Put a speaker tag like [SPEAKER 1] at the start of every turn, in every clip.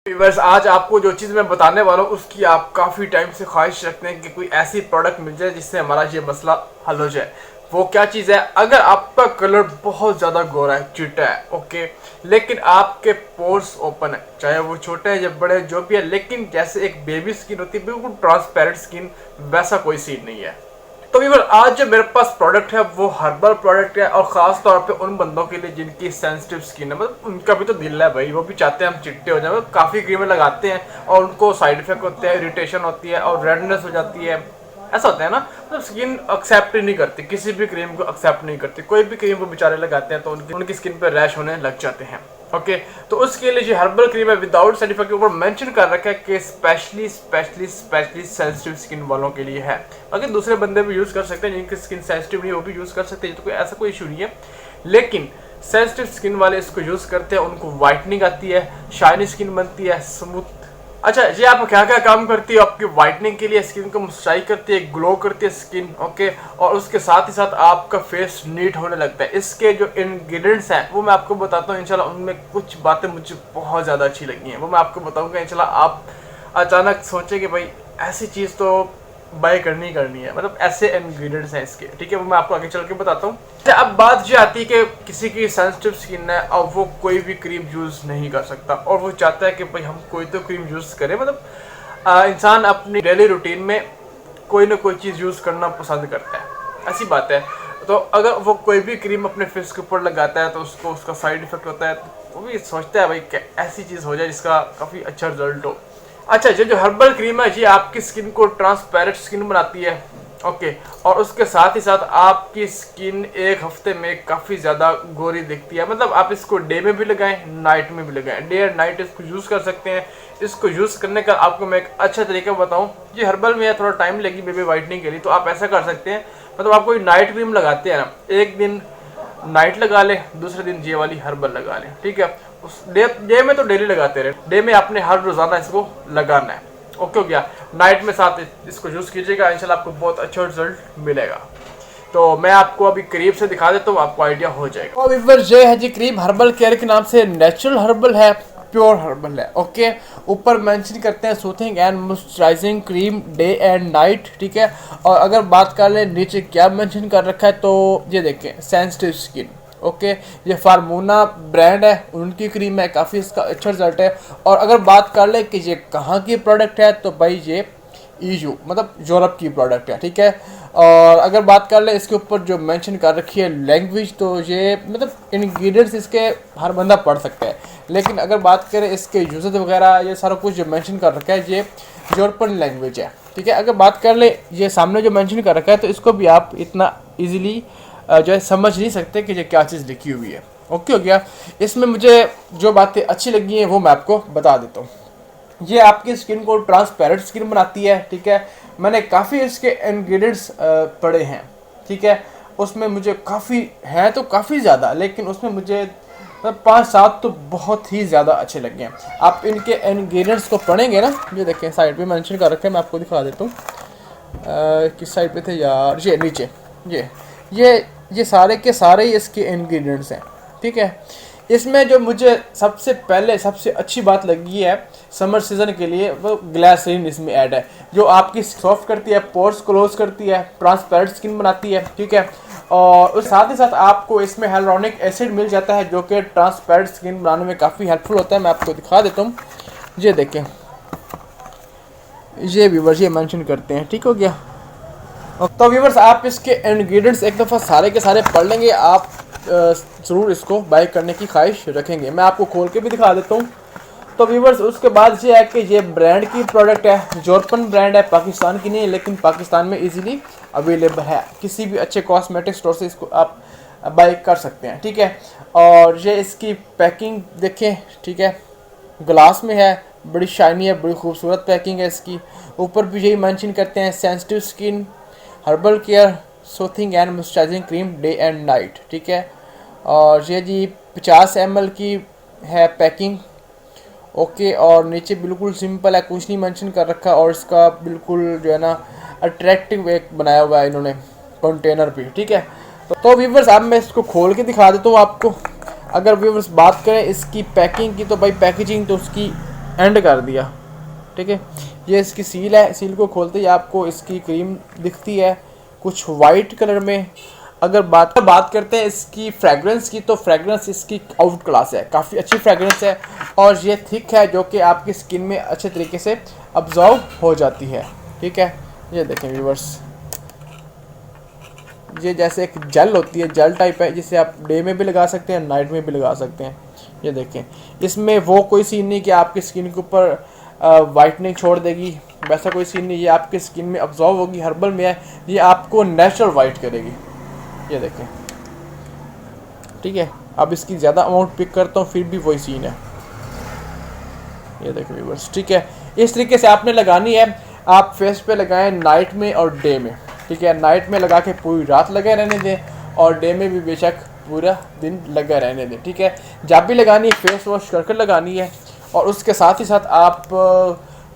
[SPEAKER 1] Viewers, आज आपको जो चीज़ मैं बताने वाला हूँ उसकी आप काफ़ी टाइम से ख्वाहिश रखते हैं कि कोई ऐसी प्रोडक्ट मिल जाए जिससे हमारा ये मसला हल हो जाए। वो क्या चीज़ है? अगर आपका कलर बहुत ज़्यादा गोरा है, चिट्टा है, ओके, लेकिन आपके पोर्स ओपन है, चाहे वो छोटे हैं या बड़े हैं, जो भी है, लेकिन जैसे एक बेबी स्किन होती है, बिल्कुल ट्रांसपेरेंट स्किन, वैसा कोई सीन नहीं है। तो व्यूअर, आज जो मेरे पास प्रोडक्ट है वो हर्बल प्रोडक्ट है, और ख़ास तौर पे उन बंदों के लिए जिनकी सेंसिटिव स्किन है, मतलब उनका भी तो दिल है भाई, वो भी चाहते हैं हम चिट्टे हो जाए। मतलब काफ़ी क्रीमें लगाते हैं और उनको साइड इफेक्ट होते हैं, इरिटेशन होती है और रेडनेस हो जाती है। ऐसा होता है ना, मतलब स्किन एक्सेप्ट ही नहीं करती, किसी भी क्रीम को एक्सेप्ट नहीं करती। कोई भी क्रीम को बेचारे लगाते हैं तो उनकी स्किन पर रैश होने लग जाते हैं। ओके, तो उसके लिए जो हर्बल क्रीम है विदाउट साइड इफेक्ट के ऊपर मेंशन कर रखा है कि स्पेशली सेंसिटिव स्किन वालों के लिए है। अगर दूसरे बंदे भी यूज़ कर सकते हैं, जिनकी स्किन सेंसिटिव नहीं, वो भी यूज़ कर सकते हैं, तो कोई ऐसा कोई इशू नहीं है। लेकिन सेंसिटिव स्किन वाले इसको यूज़ करते हैं, उनको वाइटनिंग आती है, शाइनी स्किन बनती है, स्मूथ। अच्छा, ये आप क्या क्या काम करती है? आपकी वाइटनिंग के लिए, स्किन को मॉइस्चराइज करती है, ग्लो करती है स्किन, ओके, और उसके साथ ही साथ आपका फेस नीट होने लगता है। इसके जो इंग्रेडिएंट्स हैं वो मैं आपको बताता हूँ इंशाल्लाह। उनमें कुछ बातें मुझे बहुत ज़्यादा अच्छी लगी हैं, वो मैं आपको बताऊँगा इंशाल्लाह। आप अचानक सोचें कि भाई ऐसी चीज़ तो बाय करनी ही करनी है, मतलब ऐसे इंग्रेडिएंट्स हैं इसके, ठीक है, वो मैं आपको आगे चल के बताता हूँ। अच्छा, अब बात ये आती है कि किसी की सेंसिटिव स्किन है और वो कोई भी क्रीम यूज़ नहीं कर सकता, और वो चाहता है कि भाई हम कोई तो क्रीम यूज़ करें। मतलब इंसान अपनी डेली रूटीन में कोई ना कोई चीज़ यूज़ करना पसंद करता है, ऐसी बात है। तो अगर वो कोई भी क्रीम अपने फेस के ऊपर लगाता है तो उसको उसका साइड इफेक्ट होता है, तो वो भी सोचता है भाई कि ऐसी चीज़ हो जाए जिसका काफ़ी अच्छा रिजल्ट हो। अच्छा, ये जो हर्बल क्रीम है ये आपकी स्किन को ट्रांसपेरेंट स्किन बनाती है, ओके, और उसके साथ ही साथ आपकी स्किन एक हफ्ते में काफ़ी ज़्यादा गोरी दिखती है। मतलब आप इसको डे में भी लगाएं, नाइट में भी लगाएं, डे और नाइट इसको यूज़ कर सकते हैं। इसको यूज़ करने का आपको मैं एक अच्छा तरीका बताऊं। ये हर्बल में थोड़ा टाइम लगी बेबी वाइटनिंग के लिए, तो आप ऐसा कर सकते हैं, मतलब आप कोई नाइट क्रीम लगाते हैं ना, एक दिन नाइट लगा ले, दूसरे दिन ये वाली हर्बल लगा ले, ठीक है। उस डे में तो डेली लगाते रहे, डे में आपने हर रोज़ाना इसको लगाना है, ओके हो गया। नाइट में साथ इसको यूज़ कीजिएगा, इंशाल्लाह आपको बहुत अच्छा रिजल्ट मिलेगा। तो मैं आपको अभी करीब से दिखा देता हूँ, आपको आइडिया हो जाएगा। और व्यूअर्स, ये है जी क्रीम हर्बल केयर के नाम से, नेचुरल हर्बल है, प्योर हर्बल है, ओके। ऊपर मेंशन करते हैं soothing and moisturising cream day and night, ठीक है। और अगर बात कर ले नीचे क्या मेंशन कर रखा है, तो ये देखें, सेंसिटिव स्किन, ओके। ये फार्मोना ब्रांड है, उनकी क्रीम है, काफ़ी इसका अच्छा रिजल्ट है। और अगर बात कर ले कि ये कहाँ की प्रोडक्ट है, तो भाई ये ईयू मतलब यूरोप की प्रोडक्ट है, ठीक है। और अगर बात कर ले इसके ऊपर जो मेंशन कर रखी है लैंग्वेज, तो ये मतलब इंग्रेडिएंट्स इसके हर बंदा पढ़ सकता है। लेकिन अगर बात करें इसके यूजेस वगैरह, ये सारा कुछ जो मेंशन कर रखा है ये यूरोपियन लैंग्वेज है, ठीक है। अगर बात कर ले ये सामने जो मेंशन कर रखा है, तो इसको भी आप इतना ईजिली जो है समझ नहीं सकते कि ये क्या चीज़ लिखी हुई है, ओके हो गया। इसमें मुझे जो बातें अच्छी लगी हैं वो मैं आपको बता देता हूँ। ये आपकी स्किन को ट्रांसपेरेंट स्किन बनाती है, ठीक है। मैंने काफ़ी इसके इंग्रेडिएंट्स पढ़े हैं, ठीक है। उसमें मुझे काफ़ी हैं तो काफ़ी ज़्यादा, लेकिन उसमें मुझे 5-7 तो बहुत ही ज़्यादा अच्छे लगे हैं। आप इनके इंग्रेडिएंट्स को पढ़ेंगे ना, ये देखें साइड पे मेंशन कर रखे हैं, मैं आपको दिखा देता हूँ। किस साइड पे थे यार, ये नीचे, ये सारे के सारे ही इसके इंग्रेडिएंट्स हैं, ठीक है। इसमें जो मुझे सबसे पहले सबसे अच्छी बात लगी है समर सीज़न के लिए, वो ग्लिसरीन इसमें ऐड है, जो आपकी सॉफ्ट करती है, पोर्स क्लोज करती है, ट्रांसपेरेंट स्किन बनाती है, ठीक है। और उस साथ ही साथ आपको इसमें हाइलुरोनिक एसिड मिल जाता है, जो कि ट्रांसपेरेंट स्किन बनाने में काफ़ी हेल्पफुल होता है। मैं आपको दिखा देता हूँ, ये देखें, ये व्यूअर्स ये मेंशन करते हैं, ठीक हो गया। तो व्यूअर्स, आप इसके इंग्रेडिएंट्स एक दफ़ा सारे के सारे पढ़ लेंगे, आप ज़रूर इसको बाय करने की ख्वाहिश रखेंगे। मैं आपको खोल के भी दिखा देता हूँ। तो व्यूअर्स, उसके बाद ये है कि ये ब्रांड की प्रोडक्ट है, यूरोपियन ब्रांड है, पाकिस्तान की नहीं है, लेकिन पाकिस्तान में इजीली अवेलेबल है। किसी भी अच्छे कॉस्मेटिक स्टोर से इसको आप बाय कर सकते हैं, ठीक है। और ये इसकी पैकिंग देखें, ठीक है, ग्लास में है, बड़ी शाइनी है, बड़ी खूबसूरत पैकिंग है इसकी। ऊपर भी यही मेंशन करते हैं, sensitive skin herbal care soothing and moisturising cream day and night, ठीक है। और ये जी 50 ml की है पैकिंग, ओके। और नीचे बिल्कुल सिंपल है, कुछ नहीं मेंशन कर रखा, और इसका बिल्कुल जो है ना अट्रैक्टिव एक बनाया हुआ है इन्होंने कंटेनर भी, ठीक है। तो व्यूअर्स, अब मैं इसको खोल के दिखा देता हूँ आपको। अगर व्यूअर्स बात करें इसकी पैकिंग की, तो भाई पैकेजिंग तो उसकी एंड कर दिया। ठीक है, ये इसकी सील है। सील को खोलते ही आपको इसकी क्रीम दिखती है कुछ वाइट कलर में। अगर बात करते हैं इसकी फ्रेगरेंस की, तो फ्रेगरेंस इसकी आउट क्लास है, काफ़ी अच्छी फ्रेगरेंस है और ये थिक है जो कि आपकी स्किन में अच्छे तरीके से अब्जॉर्ब हो जाती है। ठीक है, ये देखें व्यूवर्स, ये जैसे एक जेल होती है, जेल टाइप है, जिसे आप डे में भी लगा सकते हैं, नाइट में भी लगा सकते हैं। ये देखें, इसमें वो कोई सीन नहीं कि आपकी स्किन के ऊपर वाइटनिंग छोड़ देगी, वैसा कोई सीन नहीं। ये आपकी स्किन में अब्जॉर्व होगी, हर्बल में है, ये आपको नेचुरल वाइट करेगी। ये देखें, ठीक है। अब इसकी ज़्यादा अमाउंट पिक करता हूँ, फिर भी वही सीन है। ये देखें व्यूअर्स, ठीक है, इस तरीके से आपने लगानी है। आप फेस पे लगाएं नाइट में और डे में। ठीक है, नाइट में लगा के पूरी रात लगे रहने दें और डे में भी बेशक पूरा दिन लगा रहने दें। ठीक है, जब भी लगानी है फेस वॉश करके लगानी है। और उसके साथ ही साथ आप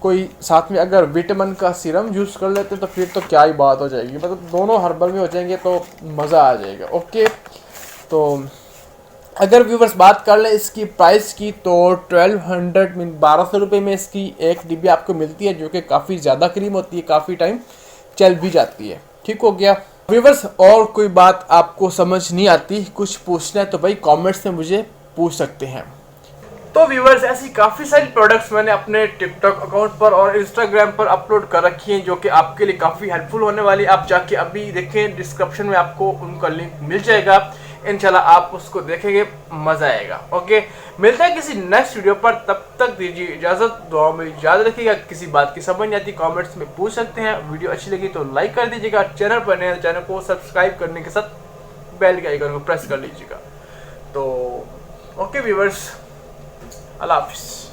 [SPEAKER 1] कोई साथ में अगर विटामिन का सीरम यूज़ कर लेते तो फिर तो क्या ही बात हो जाएगी, मतलब दोनों हर्बल में हो जाएंगे तो मज़ा आ जाएगा। ओके, तो अगर व्यूवर्स बात कर ले इसकी प्राइस की, तो 1200 मीन 1200 रुपये में इसकी एक डिब्बी आपको मिलती है, जो कि काफ़ी ज़्यादा क्रीम होती है, काफ़ी टाइम चल भी जाती है। ठीक हो गया व्यूवर्स, और कोई बात आपको समझ नहीं आती, कुछ पूछना है तो भाई कमेंट्स में मुझे पूछ सकते हैं। तो व्यूवर्स, ऐसी काफ़ी सारी प्रोडक्ट्स मैंने अपने टिकटॉक अकाउंट पर और इंस्टाग्राम पर अपलोड कर रखी हैं, जो कि आपके लिए काफ़ी हेल्पफुल होने वाली। आप जाके अभी देखें, डिस्क्रिप्शन में आपको उनका लिंक मिल जाएगा। इंशाल्लाह आप उसको देखेंगे, मज़ा आएगा। ओके, मिलते हैं किसी नेक्स्ट वीडियो पर, तब तक दीजिए इजाज़त, दुआ में याद रखिएगा। किसी बात की समझ नहीं आती कमेंट्स में पूछ सकते हैं। वीडियो अच्छी लगी तो लाइक कर दीजिएगा, चैनल पर नए चैनल को सब्सक्राइब करने के साथ बेल के आइकन को प्रेस कर लीजिएगा। तो ओके व्यूवर्स, अल्लाह हाफिज़।